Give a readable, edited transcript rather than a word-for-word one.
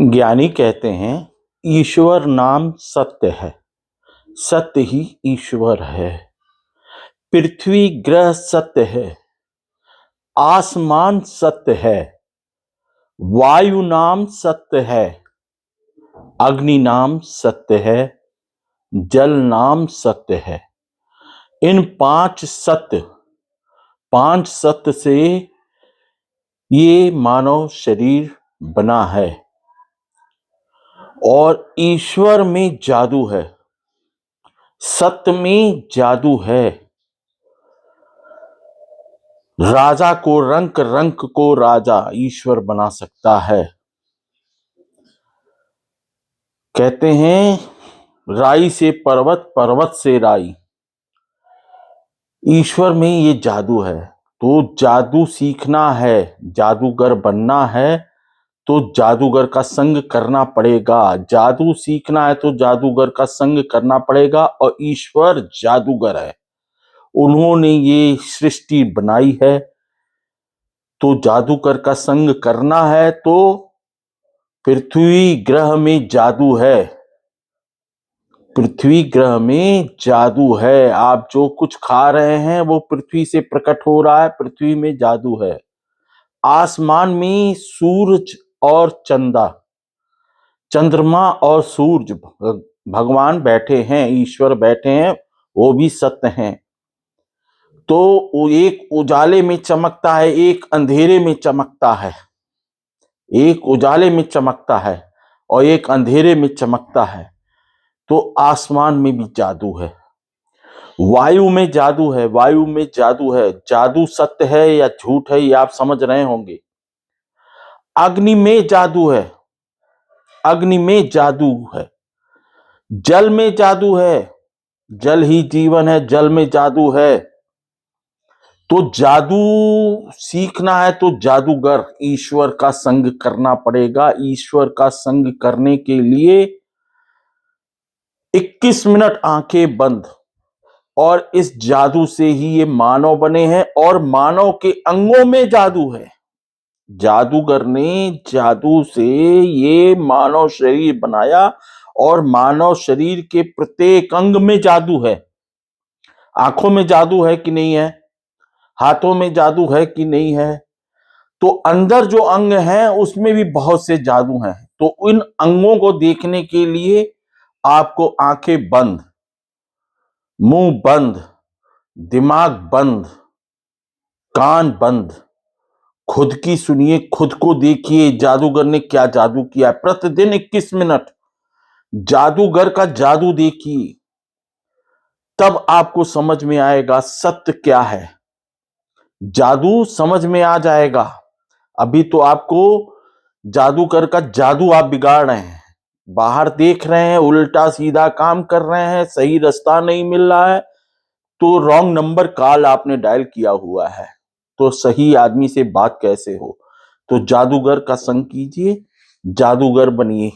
ज्ञानी कहते हैं ईश्वर नाम सत्य है, सत्य ही ईश्वर है। पृथ्वी ग्रह सत्य है, आसमान सत्य है, वायु नाम सत्य है, अग्नि नाम सत्य है, जल नाम सत्य है। इन पांच सत्य से ये मानव शरीर बना है और ईश्वर में जादू है, सत्य में जादू है। राजा को रंक रंक को राजा ईश्वर बना सकता है। कहते हैं राई से पर्वत, पर्वत से राई। ईश्वर में ये जादू है। तो जादू सीखना है, जादूगर बनना है तो जादूगर का संग करना पड़ेगा। जादू सीखना है तो जादूगर का संग करना पड़ेगा। और ईश्वर जादूगर है, उन्होंने ये सृष्टि बनाई है तो जादूगर का संग करना है। तो पृथ्वी ग्रह में जादू है, पृथ्वी ग्रह में जादू है। आप जो कुछ खा रहे हैं वो पृथ्वी से प्रकट हो रहा है, पृथ्वी में जादू है। आसमान में सूरज और चंद्रमा और सूरज भगवान बैठे हैं, ईश्वर बैठे हैं, वो भी सत्य हैं। तो एक उजाले में चमकता है, एक अंधेरे में चमकता है। एक उजाले में चमकता है और एक अंधेरे में चमकता है। तो आसमान में भी जादू है, वायु में जादू है, वायु में जादू है। जादू सत्य है या झूठ है ये आप समझ रहे होंगे। अग्नि में जादू है, अग्नि में जादू है। जल में जादू है, जल ही जीवन है, जल में जादू है। तो जादू सीखना है तो जादूगर ईश्वर का संग करना पड़ेगा। ईश्वर का संग करने के लिए 21 मिनट आंखें बंद, और इस जादू से ही ये मानव बने हैं। और मानव के अंगों में जादू है। जादूगर ने जादू से ये मानव शरीर बनाया और मानव शरीर के प्रत्येक अंग में जादू है। आंखों में जादू है कि नहीं है, हाथों में जादू है कि नहीं है। तो अंदर जो अंग है उसमें भी बहुत से जादू हैं। तो इन अंगों को देखने के लिए आपको आंखें बंद, मुंह बंद, दिमाग बंद, कान बंद, खुद की सुनिए, खुद को देखिए जादूगर ने क्या जादू किया। प्रतिदिन 21 मिनट जादूगर का जादू देखिए, तब आपको समझ में आएगा सत्य क्या है। जादू समझ में आ जाएगा। अभी तो आपको जादूगर का जादू आप बिगाड़ रहे हैं, बाहर देख रहे हैं, उल्टा सीधा काम कर रहे हैं, सही रास्ता नहीं मिल रहा है तो रॉन्ग नंबर कॉल आपने डायल किया हुआ है, तो सही आदमी से बात कैसे हो। तो जादूगर का संग कीजिए, जादूगर बनिए।